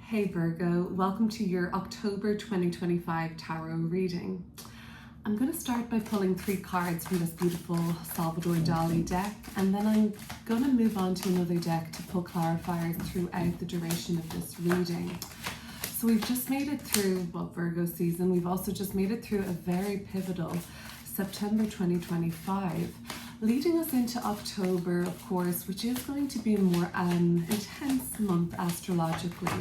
Hey Virgo, welcome to your October 2025 tarot reading. I'm going to start by pulling 3 cards from this beautiful Salvador Dali deck, and then I'm going to move on to another deck to pull clarifiers throughout the duration of this reading. So we've just made it through, Virgo season. We've also just made it through a very pivotal September 2025, leading us into October, of course, which is going to be a more intense month astrologically.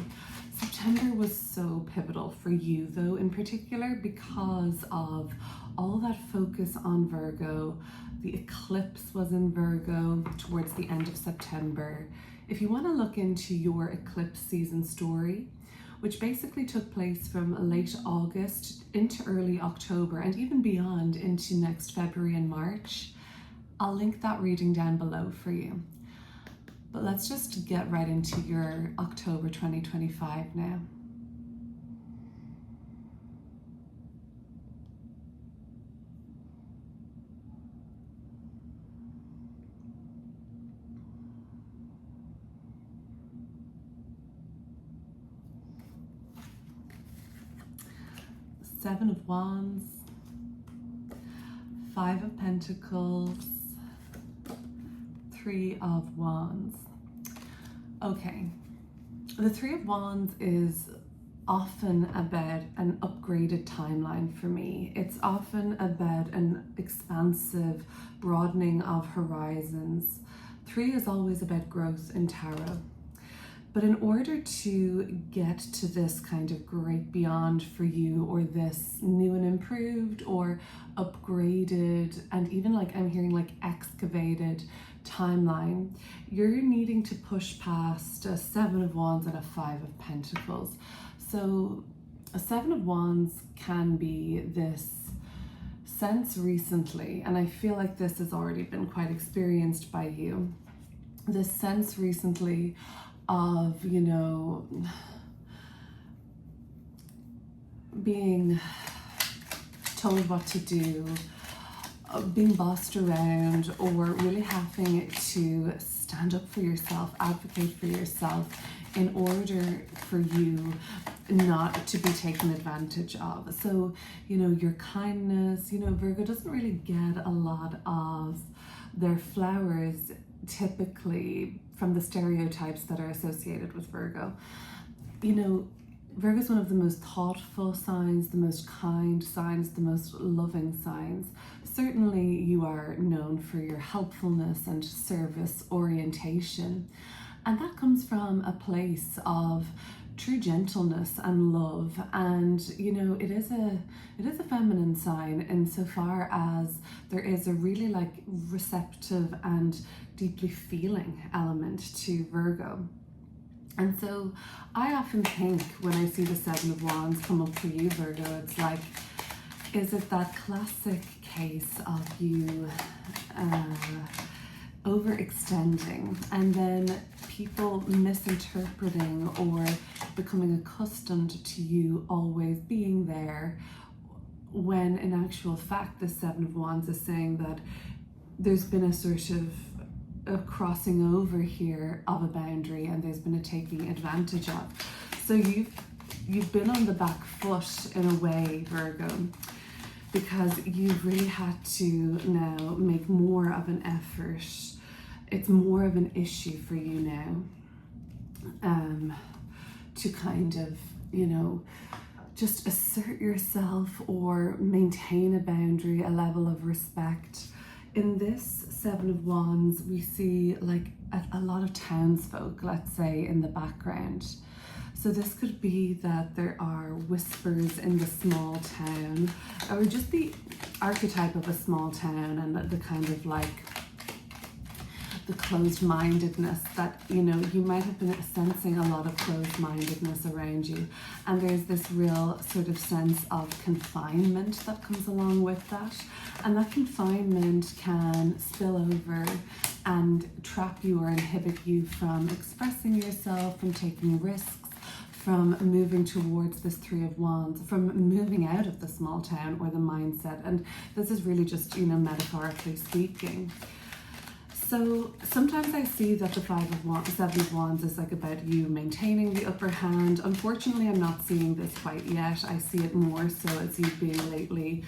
September was so pivotal for you, though, in particular because of all that focus on Virgo. The eclipse was in Virgo towards the end of September. If you want to look into your eclipse season story, which basically took place from late August into early October and even beyond into next February and March, I'll link that reading down below for you. But let's just get right into your October 2025 now. Seven of Wands, 5 of Pentacles, 3 of Wands. Okay, the 3 of Wands is often about an upgraded timeline for me. It's often about an expansive broadening of horizons. 3 is always about growth in tarot. But in order to get to this kind of great beyond for you, or this new and improved or upgraded, and even like I'm hearing like excavated timeline, you're needing to push past a 7 of Wands and a 5 of Pentacles. So a 7 of Wands can be this sense recently, and I feel like this has already been quite experienced by you, this sense recently of, you know, being told what to do, being bossed around, or really having to stand up for yourself, advocate for yourself in order for you not to be taken advantage of. So, you know, your kindness, you know, Virgo doesn't really get a lot of their flowers typically from the stereotypes that are associated with Virgo. You know, Virgo is one of the most thoughtful signs, the most kind signs, the most loving signs. Certainly you are known for your helpfulness and service orientation. And that comes from a place of true gentleness and love. And, you know, it is a feminine sign insofar as there is a really like receptive and deeply feeling element to Virgo. And so I often think when I see the 7 of Wands come up for you, Virgo, it's like, is it that classic case of you overextending and then people misinterpreting or becoming accustomed to you always being there, when in actual fact the 7 of Wands is saying that there's been a sort of a crossing over here of a boundary and there's been a taking advantage of. So you've been on the back foot in a way, Virgo, because you've really had to now make more of an effort. It's more of an issue for you now to kind of, you know, just assert yourself or maintain a boundary, a level of respect. In this 7 of Wands, we see like a lot of townsfolk, let's say, in the background. So this could be that there are whispers in the small town, or just the archetype of a small town and the kind of like the closed-mindedness that, you know, you might have been sensing a lot of closed-mindedness around you. And there's this real sort of sense of confinement that comes along with that. And that confinement can spill over and trap you or inhibit you from expressing yourself, from taking risks, from moving towards this 3 of Wands, from moving out of the small town or the mindset. And this is really just, you know, metaphorically speaking. So sometimes I see that the Seven of Wands is like about you maintaining the upper hand. Unfortunately, I'm not seeing this quite yet. I see it more so as you being lately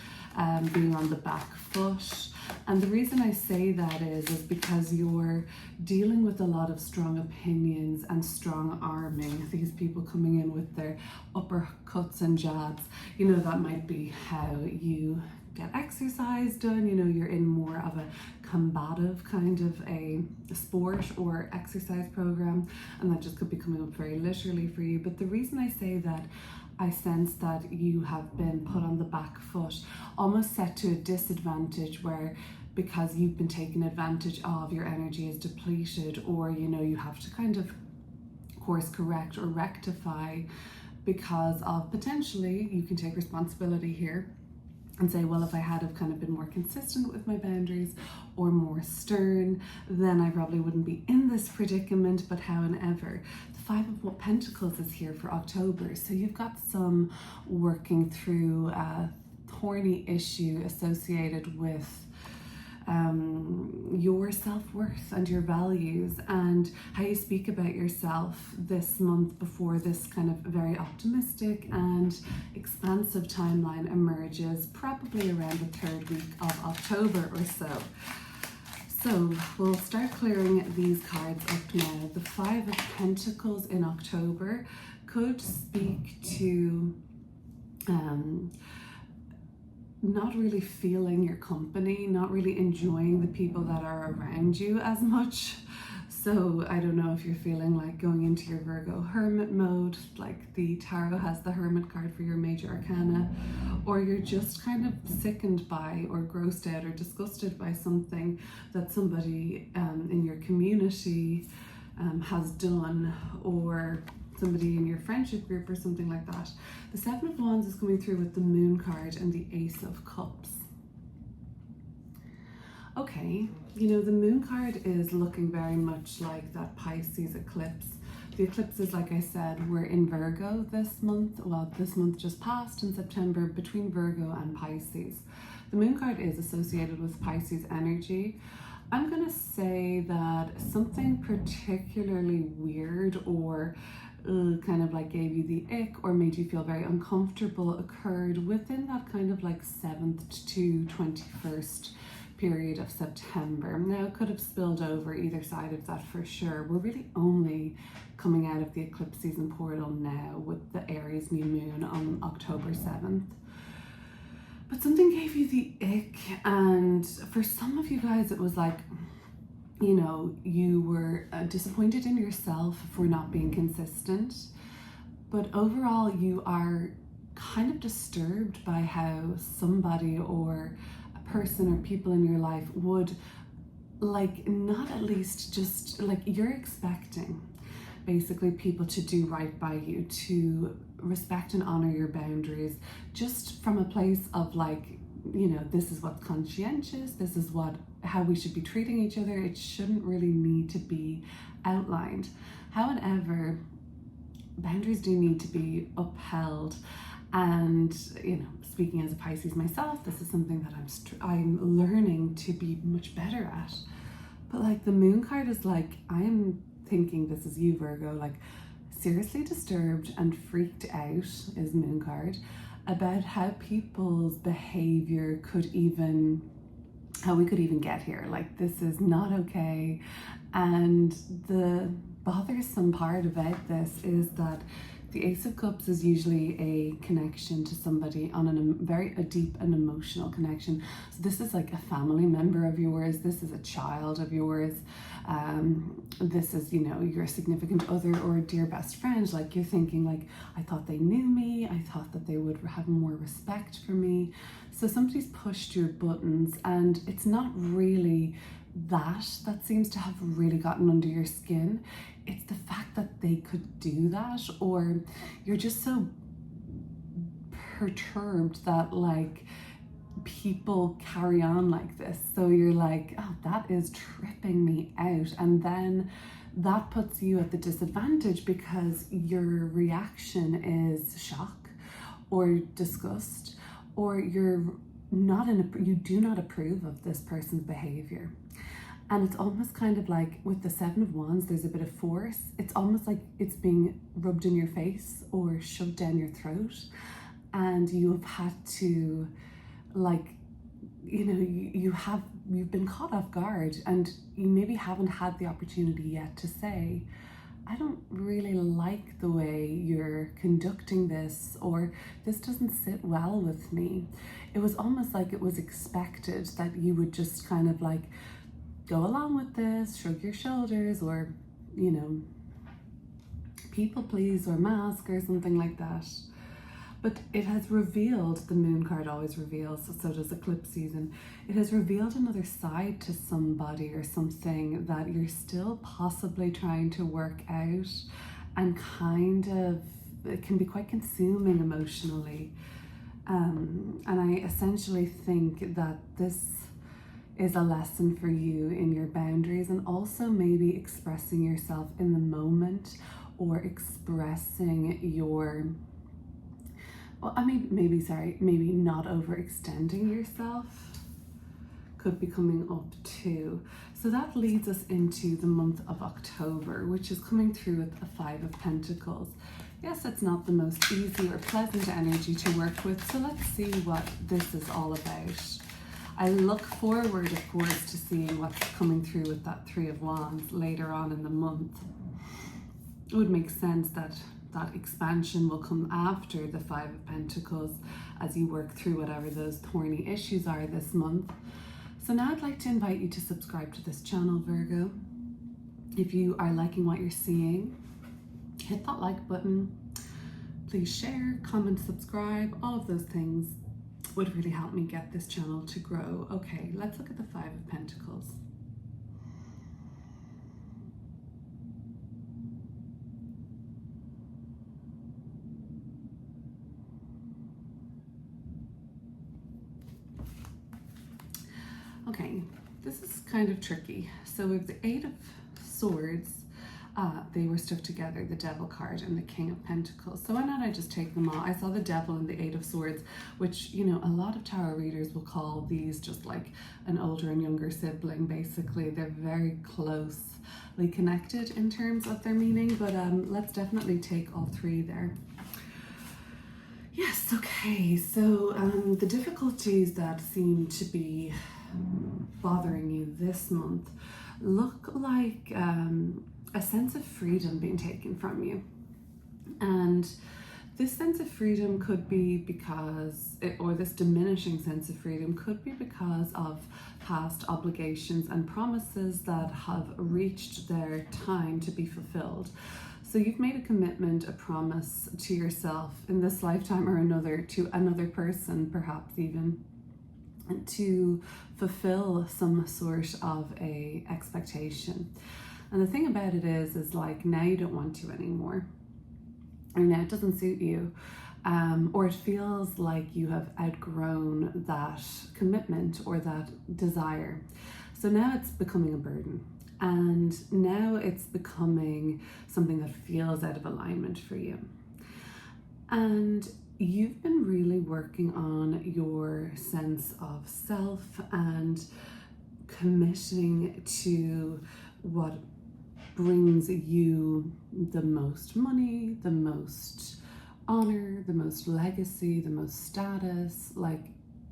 being on the back foot. And the reason I say that is because you're dealing with a lot of strong opinions and strong arming. These people coming in with their uppercuts and jabs, you know, that might be how you get exercise done. You know, you're in more of a combative kind of a sport or exercise program, and that just could be coming up very literally for you. But the reason I say that, I sense that you have been put on the back foot, almost set to a disadvantage, where because you've been taken advantage of, your energy is depleted, or you know, you have to kind of course correct or rectify because of potentially, you can take responsibility here and say, well, if I had have kind of been more consistent with my boundaries or more stern, then I probably wouldn't be in this predicament. But however, the Five of Pentacles is here for October. So you've got some working through a thorny issue associated with your self-worth and your values and how you speak about yourself this month before this kind of very optimistic and expansive timeline emerges, probably around the 3rd week of October or so. So we'll start clearing these cards up now. The Five of Pentacles in October could speak to not really feeling your company, not really enjoying the people that are around you as much. So I don't know if you're feeling like going into your Virgo hermit mode, like the tarot has the Hermit card for your major arcana, or you're just kind of sickened by or grossed out or disgusted by something that somebody in your community has done, or somebody in your friendship group or something like that. The Seven of Wands is coming through with the Moon card and the Ace of Cups. Okay, you know, the Moon card is looking very much like that Pisces eclipse. The eclipses, like I said, were in Virgo this month. Well, this month just passed in September, between Virgo and Pisces. The Moon card is associated with Pisces energy. I'm going to say that something particularly weird or kind of like gave you the ick or made you feel very uncomfortable occurred within that kind of like 7th to 21st period of September. Now, it could have spilled over either side of that for sure. We're really only coming out of the eclipse season portal now with the Aries new moon on October 7th. But something gave you the ick, and for some of you guys it was like, you know, you were disappointed in yourself for not being consistent, but overall you are kind of disturbed by how somebody or a person or people in your life would like not at least just like you're expecting basically people to do right by you, to respect and honor your boundaries, just from a place of like, you know, this is what's conscientious, this is how we should be treating each other. It shouldn't really need to be outlined. However, boundaries do need to be upheld, and you know, speaking as a Pisces myself, this is something that I'm learning to be much better at. But like the Moon card is like, I'm thinking this is you, Virgo, like seriously disturbed and freaked out is Moon card about how people's behavior how we could even get here. Like, this is not okay. And the bothersome part about this is that the Ace of Cups is usually a connection to somebody on a deep and emotional connection. So this is like a family member of yours. This is a child of yours. This is, you know, your significant other or a dear best friend. Like, you're thinking like, I thought they knew me. I thought that they would have more respect for me. So somebody's pushed your buttons, and it's not really that seems to have really gotten under your skin. It's the fact that they could do that, or you're just so perturbed that like people carry on like this. So you're like, oh, that is tripping me out. And then that puts you at the disadvantage because your reaction is shock or disgust, or you do not approve of this person's behavior. And it's almost kind of like with the Seven of Wands, there's a bit of force. It's almost like it's being rubbed in your face or shoved down your throat. And you have had to, like, you know, you've been caught off guard, and you maybe haven't had the opportunity yet to say, I don't really like the way you're conducting this, or this doesn't sit well with me. It was almost like it was expected that you would just kind of like go along with this, shrug your shoulders, or, you know, people please or mask or something like that. But it has revealed, the moon card always reveals, so does eclipse season. It has revealed another side to somebody or something that you're still possibly trying to work out, and kind of, it can be quite consuming emotionally. And I essentially think that this is a lesson for you in your boundaries, and also maybe expressing yourself in the moment, or expressing your, well, I mean, maybe not overextending yourself could be coming up too. So that leads us into the month of October, which is coming through with a Five of Pentacles. Yes, it's not the most easy or pleasant energy to work with, so let's see what this is all about. I look forward, of course, to seeing what's coming through with that Three of Wands later on in the month. It would make sense that that expansion will come after the Five of Pentacles as you work through whatever those thorny issues are this month. So now I'd like to invite you to subscribe to this channel, Virgo. If you are liking what you're seeing, hit that like button. Please share, comment, subscribe. All of those things would really help me get this channel to grow. Okay, let's look at the Five of Pentacles. Okay, this is kind of tricky. So we have the Eight of Swords. They were stuck together, the Devil card and the King of Pentacles. So why not I just take them all? I saw the Devil and the Eight of Swords, which, you know, a lot of tarot readers will call these just like an older and younger sibling, basically. They're very closely connected in terms of their meaning, but let's definitely take all three there. Yes, okay, so the difficulties that seem to be bothering you this month look like a sense of freedom being taken from you. And this sense of freedom could be because, or this diminishing sense of freedom could be because of past obligations and promises that have reached their time to be fulfilled. So you've made a commitment, a promise to yourself in this lifetime or another, to another person perhaps even, to fulfill some sort of a expectation. And the thing about it is like now you don't want to anymore, or now it doesn't suit you, or it feels like you have outgrown that commitment or that desire. So now it's becoming a burden, and now it's becoming something that feels out of alignment for you. And you've been really working on your sense of self and committing to what brings you the most money, the most honor, the most legacy, the most status, like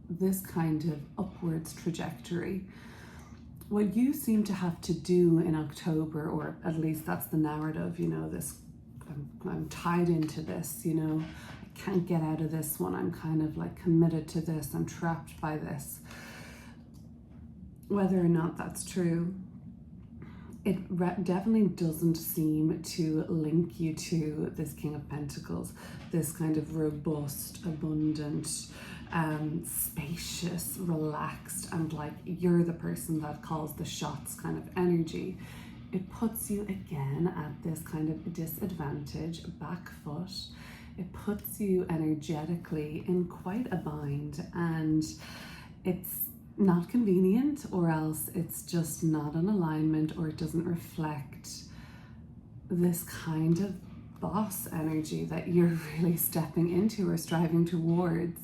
this kind of upwards trajectory. What you seem to have to do in October, or at least that's the narrative, you know, this, I'm tied into this, you know, I can't get out of this one, I'm kind of like committed to this, I'm trapped by this. Whether or not that's true, it definitely doesn't seem to link you to this King of Pentacles, this kind of robust, abundant, spacious, relaxed, and like you're the person that calls the shots kind of energy. It puts you again at this kind of disadvantage, back foot. It puts you energetically in quite a bind, and it's not convenient, or else it's just not in alignment, or it doesn't reflect this kind of boss energy that you're really stepping into or striving towards.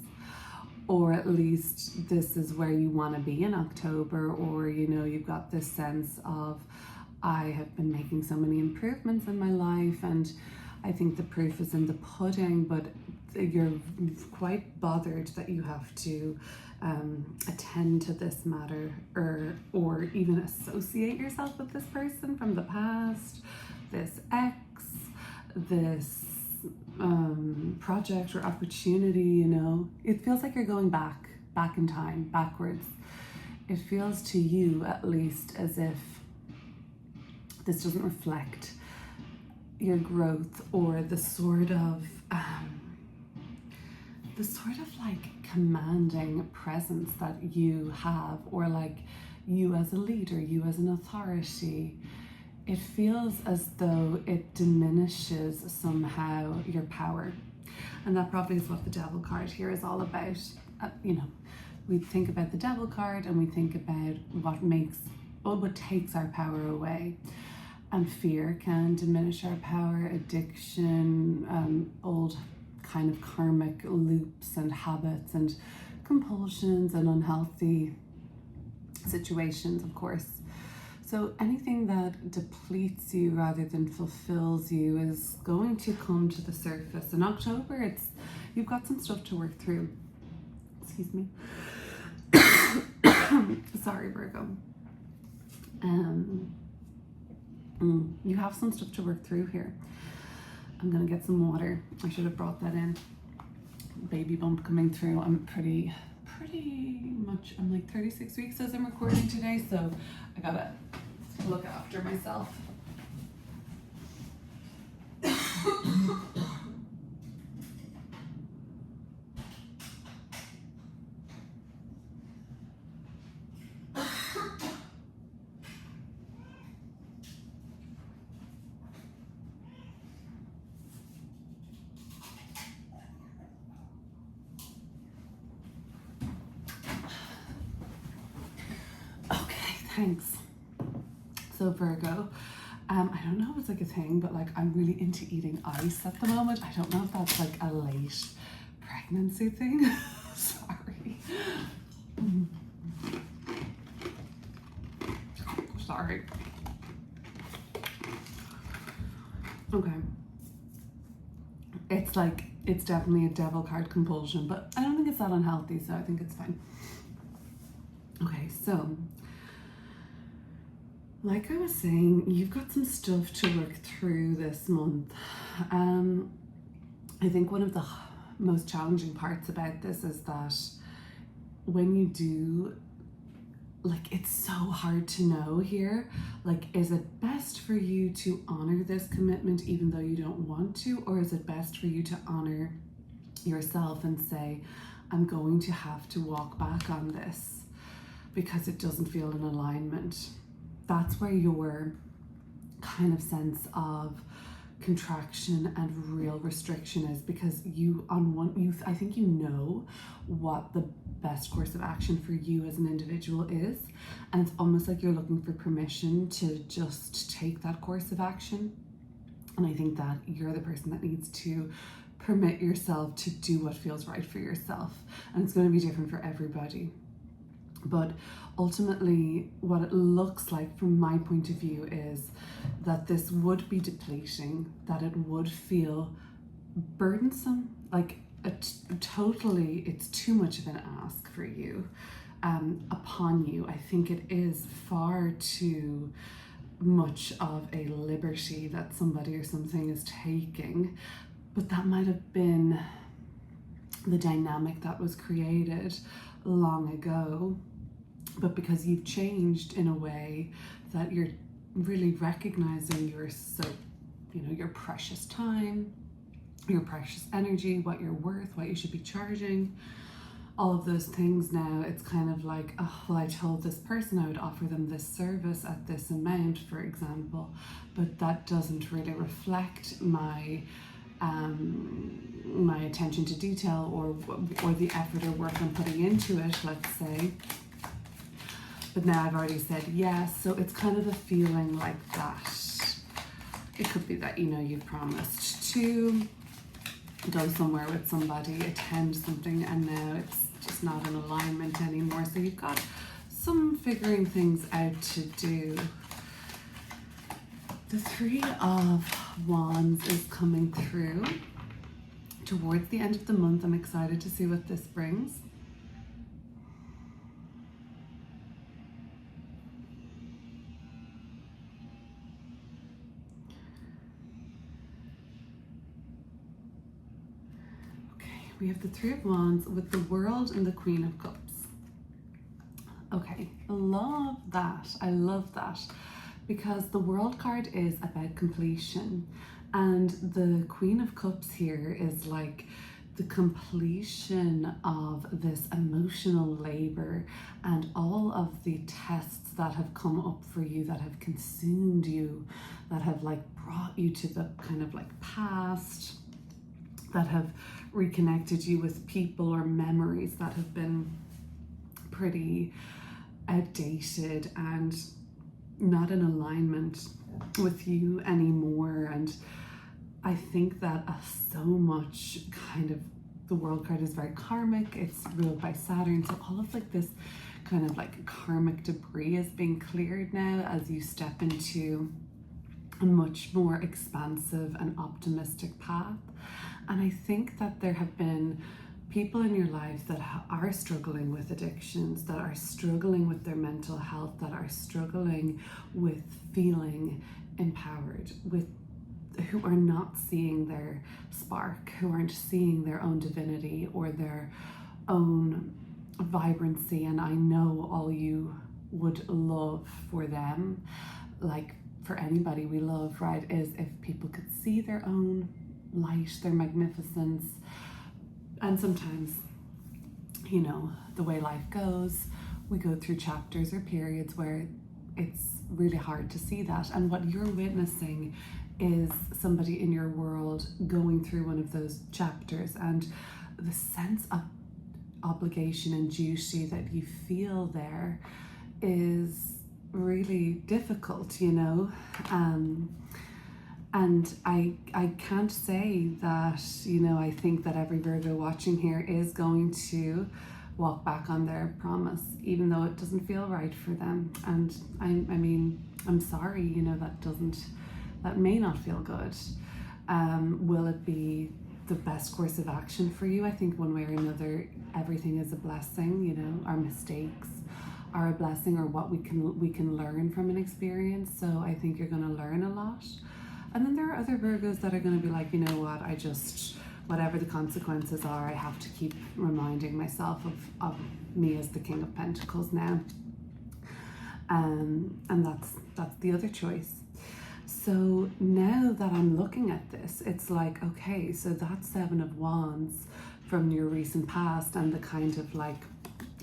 or at least this is where you want to be in October, or you know, you've got this sense of, I have been making so many improvements in my life and I think the proof is in the pudding, but you're quite bothered that you have to attend to this matter, or even associate yourself with this person from the past, this ex, this project or opportunity. You know, it feels like you're going back in time, backwards. It feels to you, at least, as if this doesn't reflect your growth, or the sort of like commanding presence that you have, or like you as a leader, you as an authority. It feels as though it diminishes somehow your power. And that probably is what the Devil card here is all about. You know, we think about the Devil card and we think about what takes our power away. And fear can diminish our power, addiction, old kind of karmic loops and habits and compulsions and unhealthy situations, of course. So anything that depletes you rather than fulfills you is going to come to the surface. In October, you've got some stuff to work through. Excuse me. Sorry, Virgo. You have some stuff to work through here. I'm gonna get some water. I should have brought that in. Baby bump coming through. I'm pretty much, I'm like 36 weeks as I'm recording today, so I gotta look after myself. Thanks. So Virgo, I don't know if it's like a thing, but like I'm really into eating ice at the moment. I don't know if that's like a late pregnancy thing. Sorry. Sorry. Okay. It's definitely a Devil card compulsion, but I don't think it's that unhealthy, so I think it's fine. Okay, so like I was saying, you've got some stuff to work through this month. I think one of the most challenging parts about this is that when you do, like, it's so hard to know here, like, is it best for you to honor this commitment even though you don't want to, or is it best for you to honor yourself and say, I'm going to have to walk back on this because it doesn't feel in alignment? That's where your kind of sense of contraction and real restriction is, because I think you know what the best course of action for you as an individual is, and it's almost like you're looking for permission to just take that course of action. And I think that you're the person that needs to permit yourself to do what feels right for yourself, and it's going to be different for everybody. But ultimately, what it looks like from my point of view is that this would be depleting, that it would feel burdensome, like it's too much of an ask for you, upon you. I think it is far too much of a liberty that somebody or something is taking, but that might have been the dynamic that was created long ago. But because you've changed in a way that you're really recognizing your precious time, your precious energy, what you're worth, what you should be charging, all of those things now, it's kind of like, oh, well, I told this person I would offer them this service at this amount, for example, but that doesn't really reflect my attention to detail or the effort or work I'm putting into it, let's say. But now I've already said yes, so it's kind of a feeling like that. It could be that, you've promised to go somewhere with somebody, attend something, and now it's just not in alignment anymore. So you've got some figuring things out to do. The Three of Wands is coming through towards the end of the month. I'm excited to see what this brings. We have the Three of Wands with the World and the Queen of Cups. Okay, love that. I love that, because the World card is about completion, and the Queen of Cups here is like the completion of this emotional labor and all of the tests that have come up for you, that have consumed you, that have like brought you to the kind of like past, that have reconnected you with people or memories that have been pretty outdated and not in alignment with you anymore. And I think that so much kind of, the World card is very karmic, it's ruled by Saturn, so all of like this kind of like karmic debris is being cleared now as you step into a much more expansive and optimistic path. And I think that there have been people in your life that are struggling with addictions, that are struggling with their mental health, that are struggling with feeling empowered, who are not seeing their spark, who aren't seeing their own divinity or their own vibrancy. And I know all you would love for them, like for anybody we love, right, is if people could see their own light, their magnificence. And sometimes, you know, the way life goes, we go through chapters or periods where it's really hard to see that. And what you're witnessing is somebody in your world going through one of those chapters, and the sense of obligation and duty that you feel there is really difficult, you know. And I can't say that, you know, I think that every Virgo watching here is going to walk back on their promise, even though it doesn't feel right for them. And I mean, I'm sorry, you know, that may not feel good. Will it be the best course of action for you? I think one way or another, everything is a blessing, you know. Our mistakes are a blessing, or what we can learn from an experience. So I think you're going to learn a lot. And then there are other Virgos that are going to be like, you know what, whatever the consequences are, I have to keep reminding myself of me as the King of Pentacles now. And that's the other choice. So now that I'm looking at this, it's like, okay, so that Seven of Wands from your recent past, and the kind of like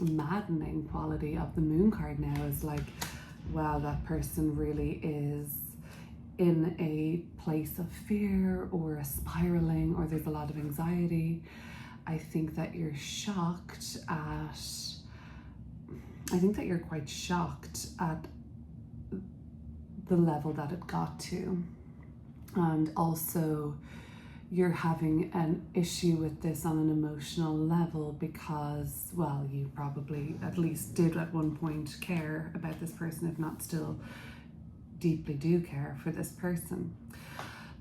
maddening quality of the Moon card now is like, wow, that person really is in a place of fear or a spiraling, or there's a lot of anxiety. I think that you're shocked at, I think that you're quite shocked at the level that it got to. And also you're having an issue with this on an emotional level because, well, you probably at least did at one point care about this person, if not still deeply do care for this person.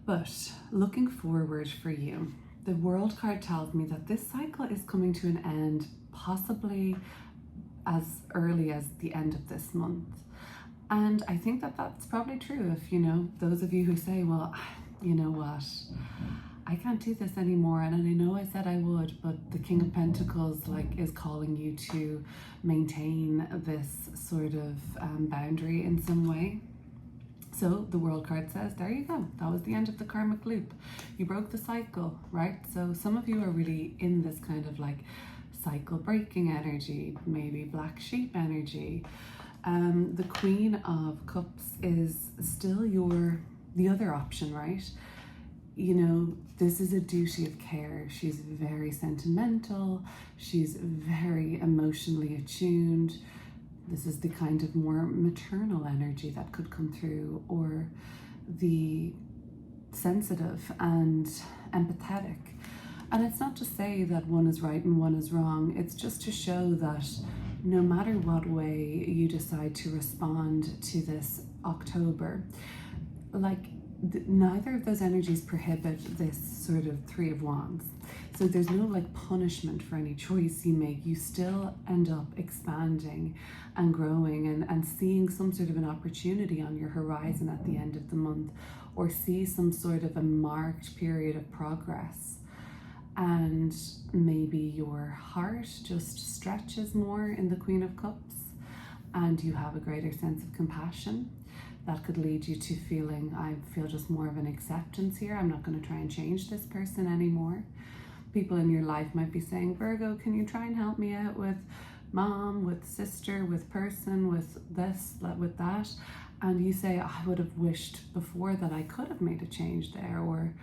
But looking forward for you, the World card tells me that this cycle is coming to an end, possibly as early as the end of this month. And I think that that's probably true. If, you know, those of you who say, well, you know what, I can't do this anymore, and I know I said I would, but the King of Pentacles like is calling you to maintain this sort of boundary in some way. So the World card says, there you go. That was the end of the karmic loop. You broke the cycle, right? So some of you are really in this kind of like cycle breaking energy, maybe black sheep energy. The Queen of Cups is still the other option, right? You know, this is a duty of care. She's very sentimental. She's very emotionally attuned. This is the kind of more maternal energy that could come through, or the sensitive and empathetic. And it's not to say that one is right and one is wrong, it's just to show that no matter what way you decide to respond to this October, like neither of those energies prohibit this sort of Three of Wands. So there's no like punishment for any choice you make. You still end up expanding and growing and seeing some sort of an opportunity on your horizon at the end of the month, or see some sort of a marked period of progress. And maybe your heart just stretches more in the Queen of Cups and you have a greater sense of compassion. That could lead you to feeling, I feel just more of an acceptance here. I'm not going to try and change this person anymore. People in your life might be saying, Virgo, can you try and help me out with mom, with sister, with person, with this, with that? And you say, I would have wished before that I could have made a change there, or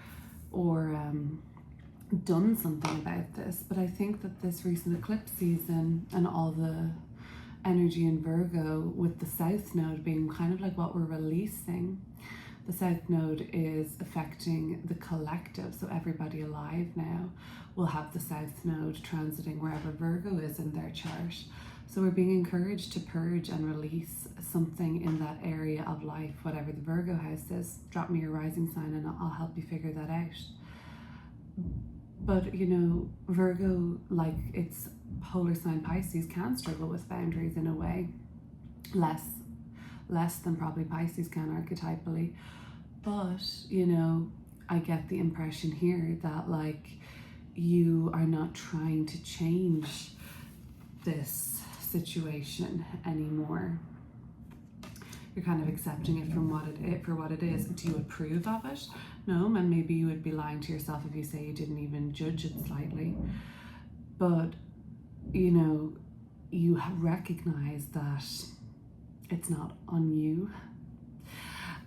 done something about this. But I think that this recent eclipse season and all the energy in Virgo, with the South Node being kind of like what we're releasing, the South Node is affecting the collective. So everybody alive now will have the South Node transiting wherever Virgo is in their chart. So we're being encouraged to purge and release something in that area of life, whatever the Virgo house is. Drop me your rising sign and I'll help you figure that out. But you know, Virgo, like its polar sign Pisces, can struggle with boundaries in a way, less than probably Pisces can archetypally. But you know, I get the impression here that like you are not trying to change this situation anymore. You're kind of accepting it for what it is. Do you approve of it? No, and maybe you would be lying to yourself if you say you didn't even judge it slightly. But you know, you have recognized that it's not on you,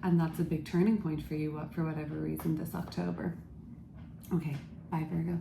and that's a big turning point for you for whatever reason this October. Okay, bye Virgo.